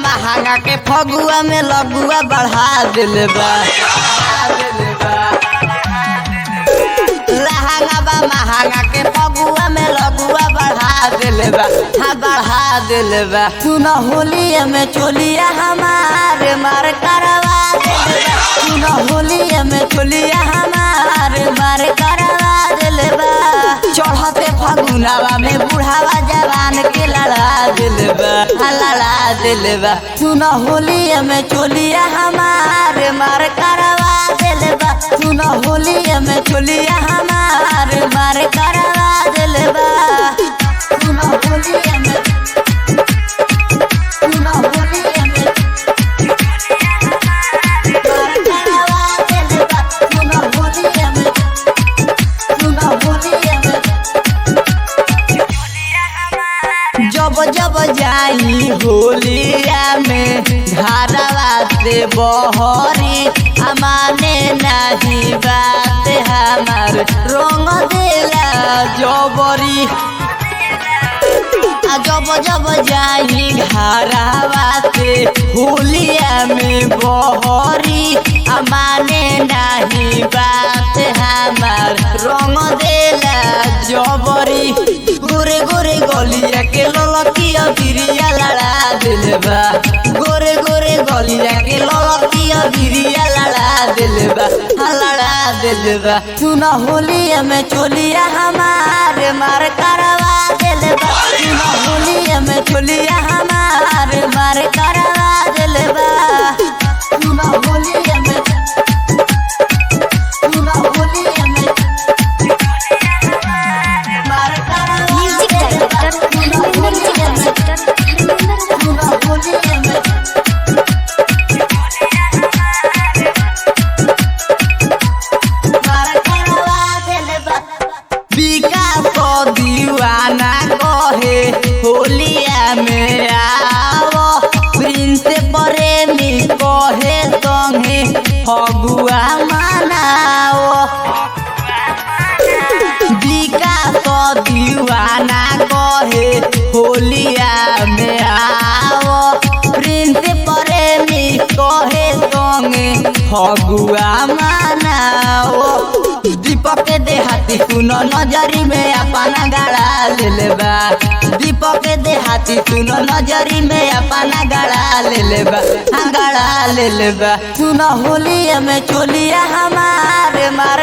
महंगा के फगुआ में लगुआ बढ़ा दिल बा। लहंगा बा महंगा के फगुआ में लगुआ बढ़ा दिल बा। हाँ बढ़ा दिल बा। सुन होलिया में चोलिया हमारे मार करवा दिल बा। सुन होलिया में चोलिया हमारे मार करवा दिल बा। चढ़ते फगुनावा में बुढ़ावा जवान के लड़ा दिल बा। लड़ा दिल बा। सुन होलिया में चोलिया हमारे मार करवा दिल बा। सुन होलिया में चोलिया हमारे मार करवा दिल बा। सुन होलिया में सुन होलिया में मार करवा दिल बा। सुन होलिया में सुन होलिया में जब जब जाई होलिया में घरवा से बहरी अमाने नहीं बात हमार रंग देला जबरी। जब जब जाई घरवा से होलिया में बहरी अमाने नहीं बात हमार रंग देला जबरी। गोरे गोरे गलिया के ललकिया बिरिया लड़ा दिल बा। गोरे गोरे गलिया के ललकिया बिरिया लड़ा दिल बा। हाँ लड़ा दिल बा। सुन होलिया में चोलिया हमारे मार करवा दिल बा। सुन होलिया में चोलिया हमारे मार करवा दिल बा। सुन होलिया में सुन होलिया में मार दीवाना कहे होलिया में आओ प्रिंस प्रेमी कहे संगे फगुआ मनाओ। विकास दीवाना कहे होलिया में आओ प्रिंस प्रेमी कहे संगे फगुआ मनाओ। दीपक देहाती सुनो नजरी में अपना गाड़ा ले बा। दीपक देहाती सुनो नजरी में अपना गाड़ा ले बा। हाँ गाड़ा ले बा। सुनो होलिया में चोलिया हमारे मार